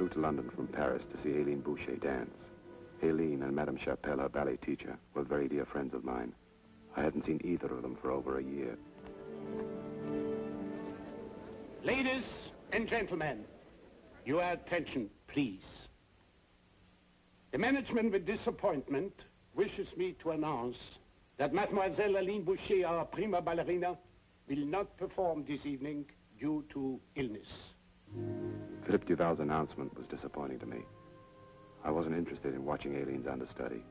flew to London from Paris to see Aileen Boucher dance. Aileen and Madame Chapelle, her ballet teacher, were very dear friends of mine. I hadn't seen either of them for over a year. Ladies and gentlemen, your attention, please. The management, with disappointment, wishes me to announce that Mademoiselle Aileen Boucher, our prima ballerina, will not perform this evening due to illness. Philippe Duval's announcement was disappointing to me. I wasn't interested in watching Aileen's understudy.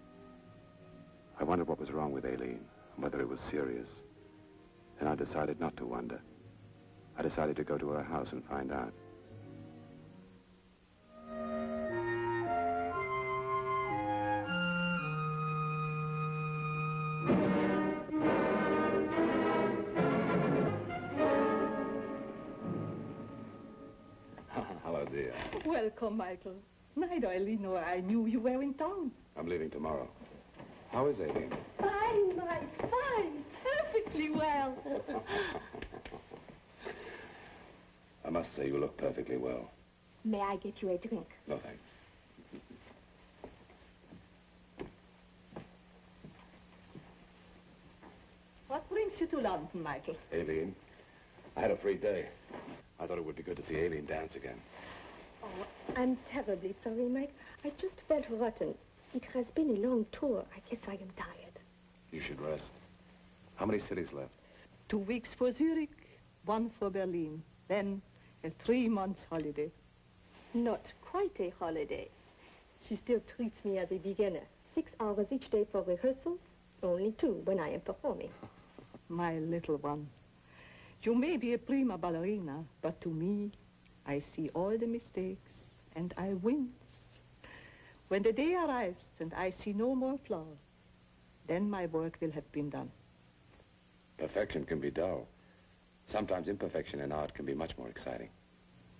I wondered what was wrong with Aileen, and whether it was serious. And I decided not to wonder. I decided to go to her house and find out. Hello, dear. Welcome, Michael. Neither Aileen nor I knew you were in town. I'm leaving tomorrow. How is Aileen? Fine, Mike, fine. Perfectly well. I must say you look perfectly well. May I get you a drink? No, thanks. What brings you to London, Michael? Aileen, I had a free day. I thought it would be good to see Aileen dance again. Oh, I'm terribly sorry, Mike. I just felt rotten. It has been a long tour. I guess I am tired. You should rest. How many cities left? 2 weeks for Zurich, 1 for Berlin. Then a 3-month holiday. Not quite a holiday. She still treats me as a beginner. 6 hours each day for rehearsal, only 2 when I am performing. My little one. You may be a prima ballerina, but to me, I see all the mistakes and I wince. When the day arrives and I see no more flaws, then my work will have been done. Perfection can be dull. Sometimes imperfection in art can be much more exciting.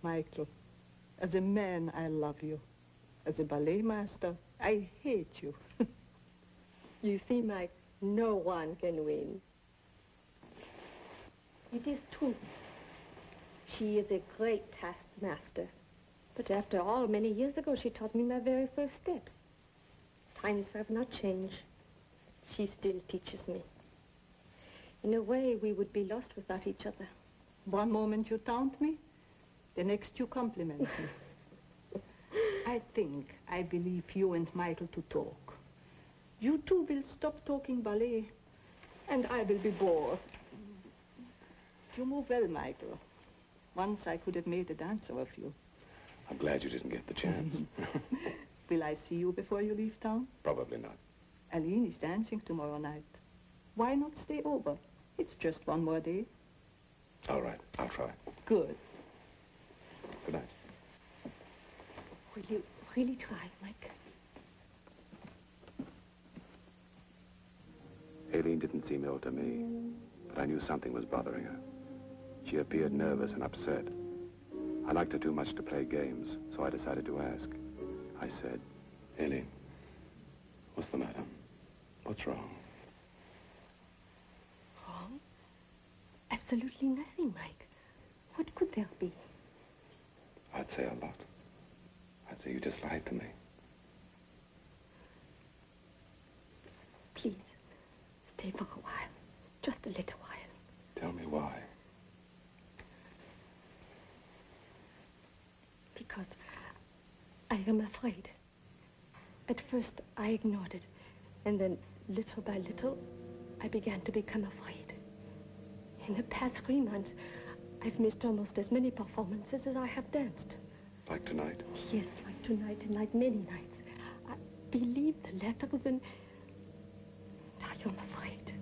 Michael, as a man, I love you. As a ballet master, I hate you. You see, Mike, no one can win. It is true. She is a great taskmaster. But after all, many years ago, she taught me my very first steps. Times have not changed. She still teaches me. In a way, we would be lost without each other. One moment you taunt me, the next you compliment me. I believe you and Michael to talk. You two will stop talking ballet, and I will be bored. You move well, Michael. Once I could have made a dancer of you. I'm glad you didn't get the chance. Will I see you before you leave town? Probably not. Aileen is dancing tomorrow night. Why not stay over? It's just 1 more day. All right, I'll try. Good. Good night. Will you really try, Mike? Aileen didn't seem ill to me, but I knew something was bothering her. She appeared nervous and upset. I liked her too much to play games, so I decided to ask. I said, Aileen, what's the matter? What's wrong? Wrong? Absolutely nothing, Mike. What could there be? I'd say a lot. I'd say you just lied to me. Please, stay for a while. Just a little while. Tell me why. Because I am afraid. At first, I ignored it. And then, little by little, I began to become afraid. In the past 3 months, I've missed almost as many performances as I have danced. Like tonight? Yes, like tonight and like many nights. I believe the letters and I am afraid.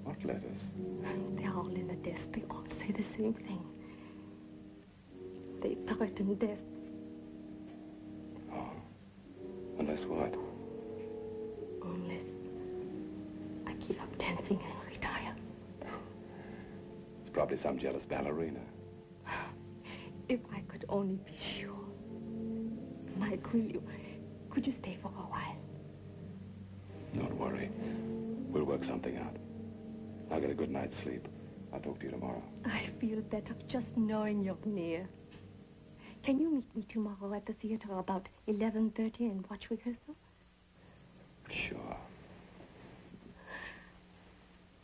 What letters? They're all in the desk. They all say the same thing. They threaten death. Oh. Unless what? Unless I give up dancing and retire. It's probably some jealous ballerina. If I could only be sure. Mike, could you stay for a while? Don't worry. We'll work something out. I'll get a good night's sleep. I'll talk to you tomorrow. I feel better just knowing you're near. Can you meet me tomorrow at the theater about 11:30 and watch rehearsal? Sure.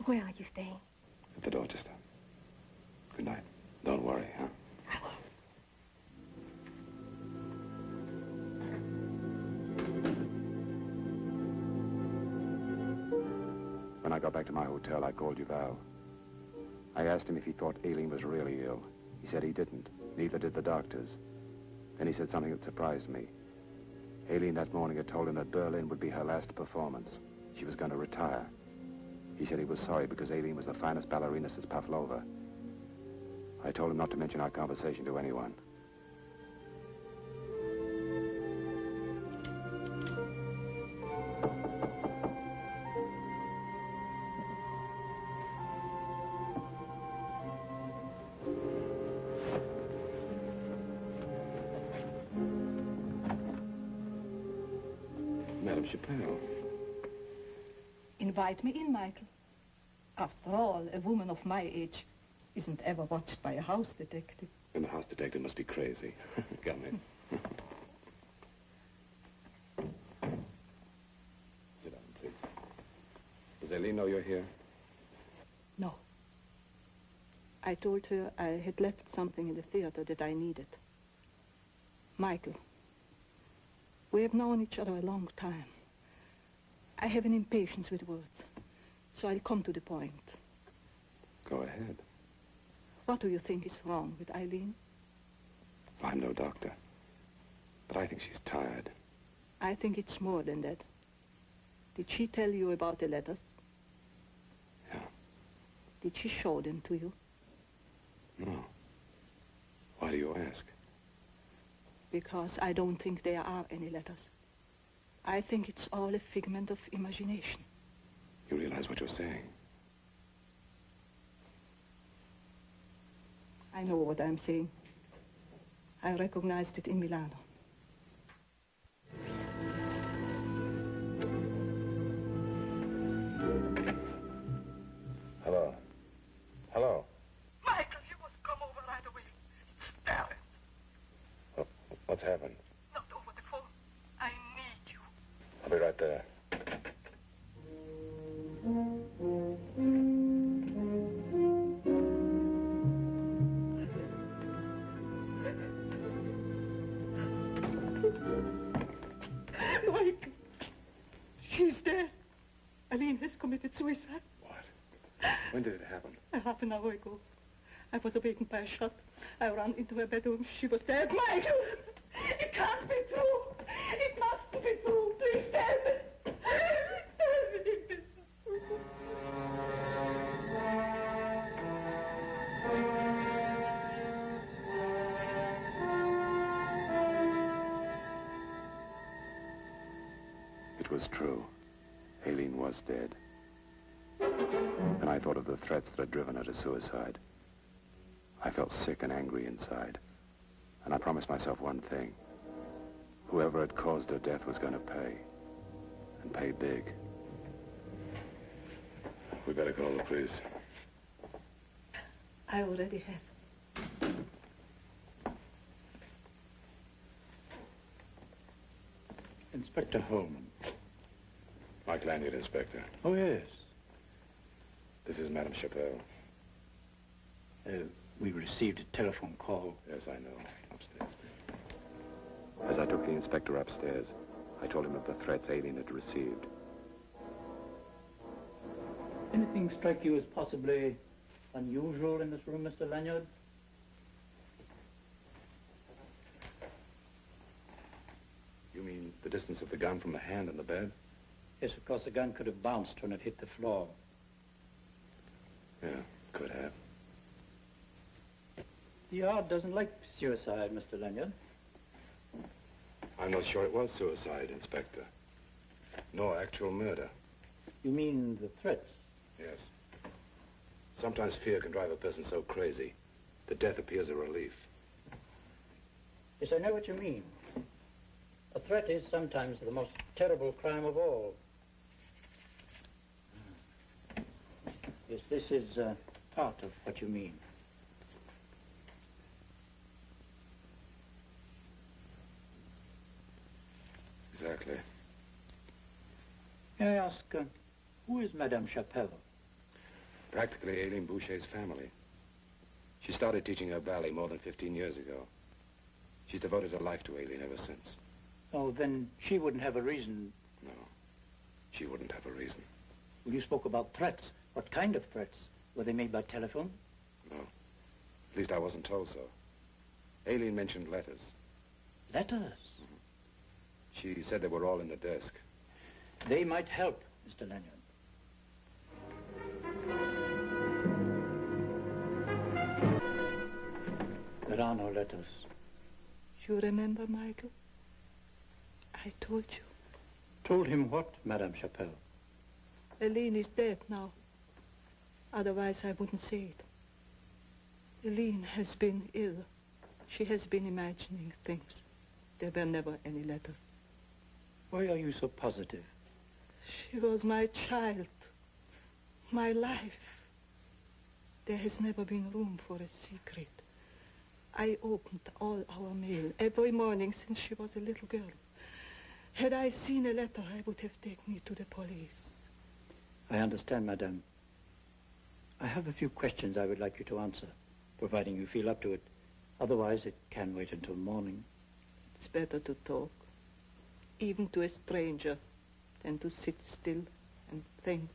Where are you staying? At the Dorchester. Good night. Don't worry, huh? I will. When I got back to my hotel, I called Val. I asked him if he thought Aileen was really ill. He said he didn't. Neither did the doctors. Then he said something that surprised me. Aileen that morning had told him that Berlin would be her last performance. She was going to retire. He said he was sorry because Aileen was the finest ballerina since Pavlova. I told him not to mention our conversation to anyone. Madame Chappelle. Invite me in, Michael. After all, a woman of my age isn't ever watched by a house detective. And the house detective must be crazy. Come in. Sit down, please. Does Aileen know you're here? No. I told her I had left something in the theater that I needed. Michael, we have known each other a long time. I have an impatience with words, so I'll come to the point. Go ahead. What do you think is wrong with Aileen? I'm no doctor, but I think she's tired. I think it's more than that. Did she tell you about the letters? Yeah. Did she show them to you? No. Why do you ask? Because I don't think there are any letters. I think it's all a figment of imagination. You realize what you're saying? I know what I'm saying. I recognized it in Milano. Hello. Hello. Michael, you must come over right away. It's Darren. What's happened? Not over the phone. I need you. I'll be right there. Michael, she's dead. Aileen has committed suicide. What? When did it happen? A half an hour ago. I was awakened by a shot. I ran into her bedroom. She was dead. Michael! It can't be true! It must be true! Please tell me! Tell me this! It was true. Aileen was dead. And I thought of the threats that had driven her to suicide. I felt sick and angry inside. And I promised myself one thing. Whoever had caused her death was going to pay. And pay big. We better call the police. I already have. Inspector Holman. Michael Lanyard, Inspector. Oh, yes. This is Madame Chappelle. We received a telephone call. Yes, I know. Upstairs. As I took the inspector upstairs, I told him of the threats Aileen had received. Anything strike you as possibly unusual in this room, Mr. Lanyard? You mean the distance of the gun from the hand and the bed? Yes, of course, the gun could have bounced when it hit the floor. Yeah, could have. The yard doesn't like suicide, Mr. Lanyard. I'm not sure it was suicide, Inspector. Nor actual murder. You mean the threats? Yes. Sometimes fear can drive a person so crazy that death appears a relief. Yes, I know what you mean. A threat is sometimes the most terrible crime of all. Yes, this is part of what you mean. May I ask, who is Madame Chapelle? Practically Aileen Boucher's family. She started teaching her ballet more than 15 years ago. She's devoted her life to Aileen ever since. Oh, then she wouldn't have a reason. No, she wouldn't have a reason. Well, you spoke about threats. What kind of threats? Were they made by telephone? No. At least I wasn't told so. Aileen mentioned letters. Letters? She said they were all in the desk. They might help, Mr. Lanyard. There are no letters. You remember, Michael? I told you. Told him what, Madame Chapelle? Aileen is dead now. Otherwise, I wouldn't say it. Aileen has been ill. She has been imagining things. There were never any letters. Why are you so positive? She was my child, my life. There has never been room for a secret. I opened all our mail every morning since she was a little girl. Had I seen a letter, I would have taken it to the police. I understand, Madame. I have a few questions I would like you to answer, providing you feel up to it. Otherwise, it can wait until morning. It's better to talk, even to a stranger, than to sit still and think.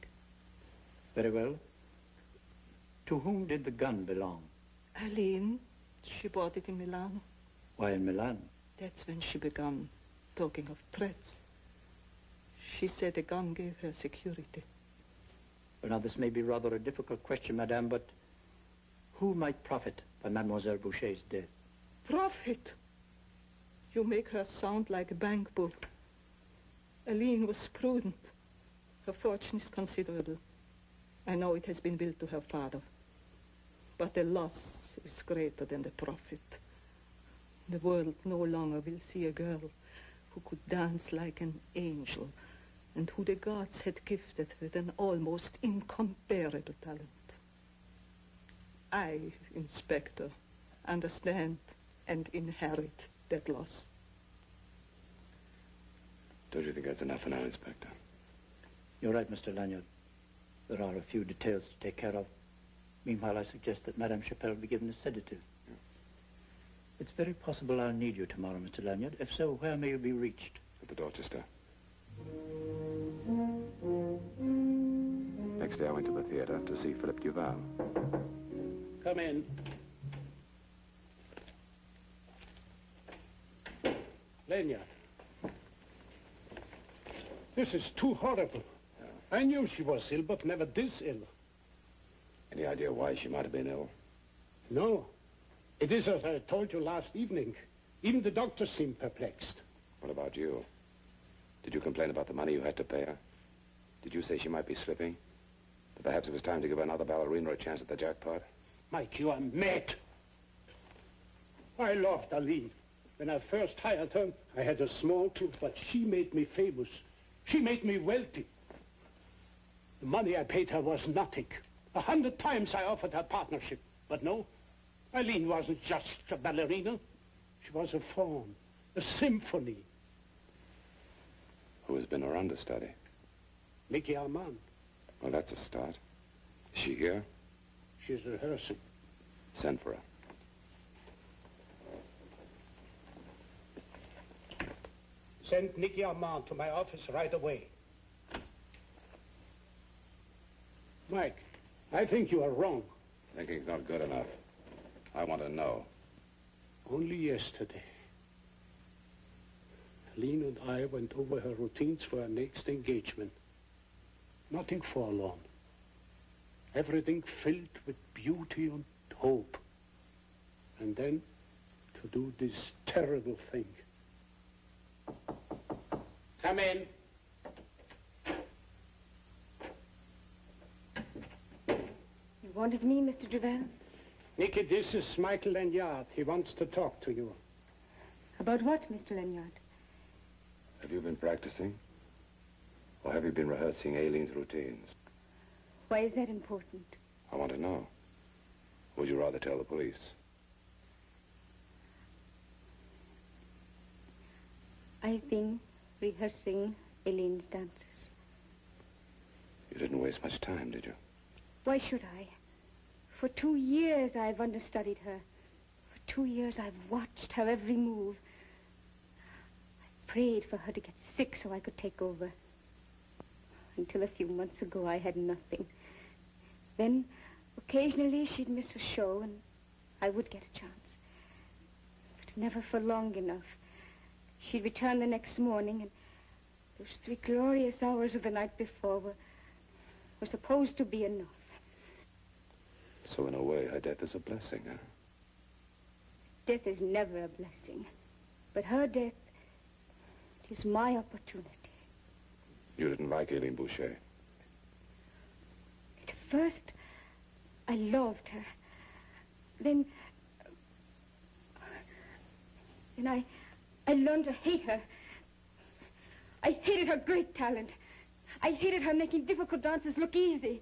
Very well. To whom did the gun belong? Aileen, she bought it in Milan. Why in Milan? That's when she began talking of threats. She said the gun gave her security. Well, now, this may be rather a difficult question, Madame, but who might profit by Mademoiselle Boucher's death? Profit? You make her sound like a bank bull. Aileen was prudent. Her fortune is considerable. I know it has been willed to her father. But the loss is greater than the profit. The world no longer will see a girl who could dance like an angel and who the gods had gifted with an almost incomparable talent. I, Inspector, understand and inherit that loss. Don't you think that's enough for now, Inspector? You're right, Mr. Lanyard. There are a few details to take care of. Meanwhile, I suggest that Madame Chapelle be given a sedative. Yeah. It's very possible I'll need you tomorrow, Mr. Lanyard. If so, where may you be reached? At the Dorchester. Next day I went to the theater to see Philippe Duval. Come in. Lanyard. This is too horrible. I knew she was ill, but never this ill. Any idea why she might have been ill? No. It is as I told you last evening. Even the doctor seemed perplexed. What about you? Did you complain about the money you had to pay her? Did you say she might be slipping? That perhaps it was time to give another ballerina a chance at the jackpot? Mike, you are mad. I loved Aileen. When I first hired her, I had a small clue, but she made me famous. She made me wealthy. The money I paid her was nothing. 100 times I offered her partnership. But no, Aileen wasn't just a ballerina. She was a form, a symphony. Who has been her understudy? Nicky Armand. Well, that's a start. Is she here? She's rehearsing. Send for her. Send Nicky Armand to my office right away. Mike, I think you are wrong. Thinking's not good enough. I want to know. Only yesterday, Aileen and I went over her routines for our next engagement. Nothing forlorn. Everything filled with beauty and hope. And then to do this terrible thing. Come in. You wanted me, Mr. Duval? Nicky, this is Michael Lanyard. He wants to talk to you. About what, Mr. Lanyard? Have you been practicing? Or have you been rehearsing Aileen's routines? Why is that important? I want to know. Would you rather tell the police? I've been rehearsing Aileen's dances. You didn't waste much time, did you? Why should I? For 2 years I've understudied her. For 2 years I've watched her every move. I prayed for her to get sick so I could take over. Until a few months ago I had nothing. Then occasionally she'd miss a show and I would get a chance. But never for long enough. She'd return the next morning and those 3 glorious hours of the night before were supposed to be enough. So in a way, her death is a blessing, huh? Death is never a blessing. But her death is my opportunity. You didn't like Aileen Boucher? At first, I loved her. Then I learned to hate her. I hated her great talent. I hated her making difficult dances look easy.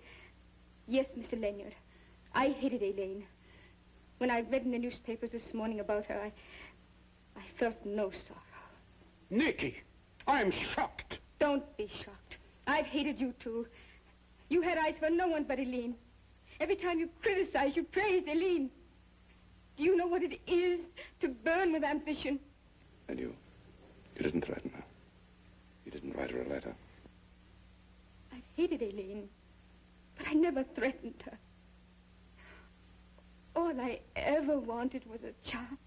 Yes, Mr. Lanyard, I hated Aileen. When I read in the newspapers this morning about her, I felt no sorrow. Nicky, I'm shocked. Don't be shocked. I've hated you, too. You had eyes for no one but Aileen. Every time you criticized, you praised Aileen. Do you know what it is to burn with ambition? And you didn't threaten her? You didn't write her a letter? I hated Aileen, but I never threatened her. All I ever wanted was a chance.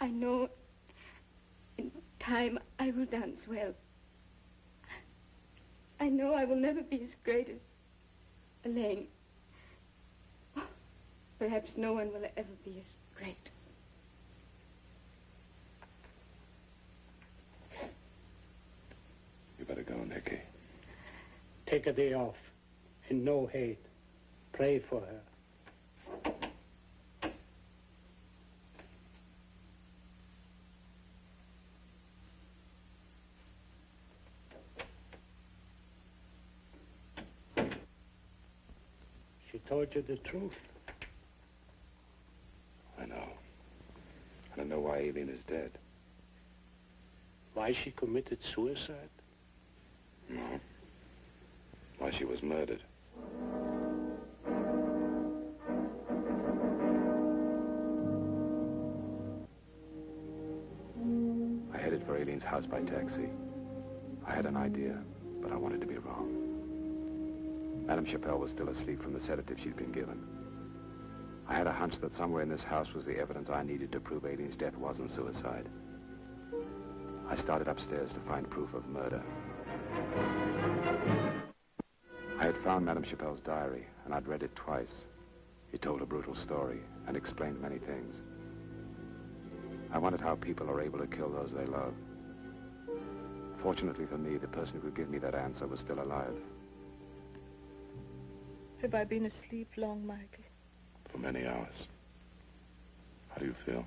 I know in time I will dance well. I know I will never be as great as Elaine. Perhaps no one will ever be as great. You better go, Nicky. Take a day off. And no hate. Pray for her. She told you the truth. I know. And I know why Aileen is dead. Why she committed suicide? No. Why she was murdered. I headed for Aileen's house by taxi. I had an idea, but I wanted to be wrong. Madame Chappelle was still asleep from the sedative she'd been given. I had a hunch that somewhere in this house was the evidence I needed to prove Aileen's death wasn't suicide. I started upstairs to find proof of murder. I had found Madame Chappelle's diary, and I'd read it twice. It told a brutal story and explained many things. I wondered how people are able to kill those they love. Fortunately for me, the person who could give me that answer was still alive. Have I been asleep long, Michael? For many hours. How do you feel?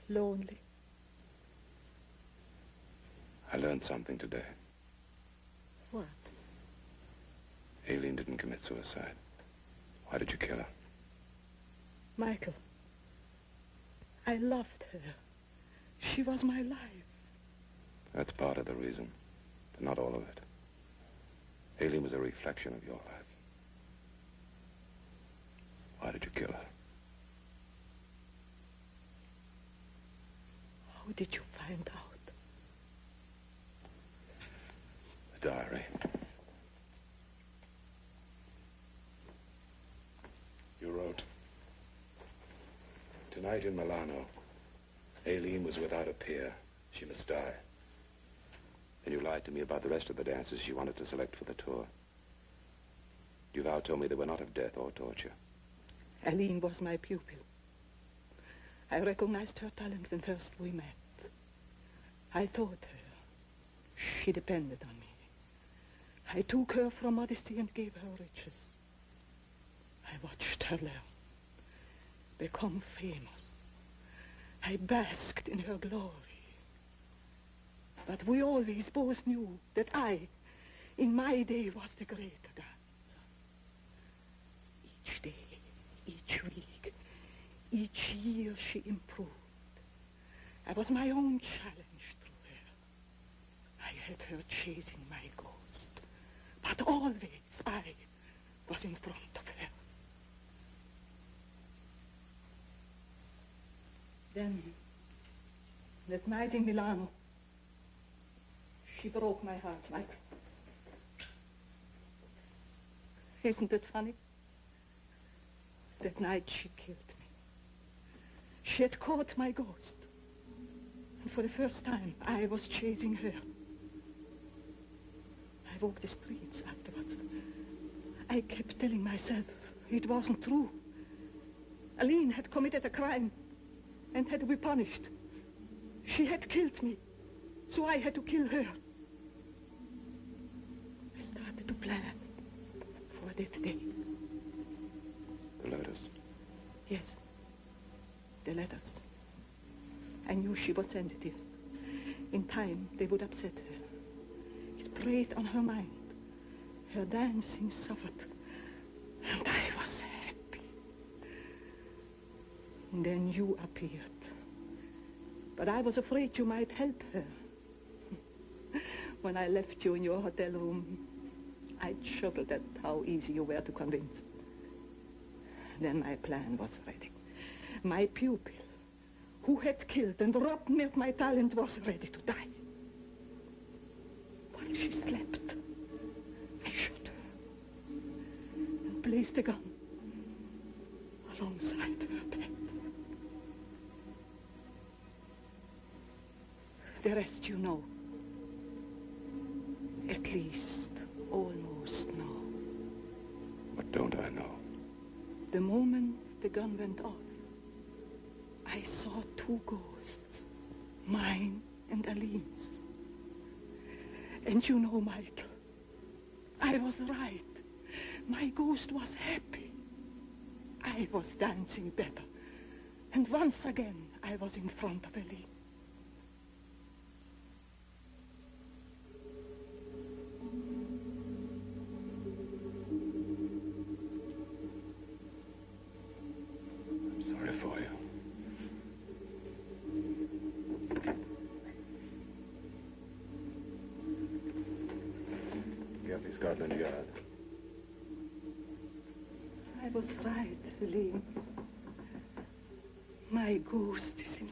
Lonely. I learned something today. What? Aileen didn't commit suicide. Why did you kill her? Michael, I loved her. She was my life. That's part of the reason, but not all of it. Aileen was a reflection of your life. Why did you kill her? How did you find out? The diary. You wrote, "Tonight in Milano, Aileen was without a peer. She must die." Then you lied to me about the rest of the dancers she wanted to select for the tour. You thou told me they were not of death or torture. Aileen was my pupil. I recognized her talent when first we met. I taught her. She depended on me. I took her from modesty and gave her riches. I watched her learn, become famous. I basked in her glory. But we always both knew that I, in my day, was the greater dancer. Each day, each week, each year she improved. I was my own challenge through her. I had her chasing my ghost, but always I was in front of her. Then, that night in Milano, she broke my heart, Michael. Isn't it funny? That night she killed me. She had caught my ghost. And for the first time, I was chasing her. I walked the streets afterwards. I kept telling myself it wasn't true. Aline had committed a crime and had to be punished. She had killed me, so I had to kill her. I started to plan for that day. The letters. Yes, the letters. I knew she was sensitive. In time, they would upset her. It preyed on her mind. Her dancing suffered, and I was happy. And then you appeared. But I was afraid you might help her. When I left you in your hotel room, I chuckled at how easy you were to convince. Then my plan was ready. My pupil, who had killed and robbed me of my talent, was ready to die. While she slept, I shot her and placed a gun alongside her bed. The rest you know. At least, almost know. What don't I know? The moment the gun went off, I saw two ghosts, mine and Aline's. And you know, Michael, I was right. My ghost was happy. I was dancing better. And once again, I was in front of Aline. Scotland Yard. I was right, Aline. My ghost is in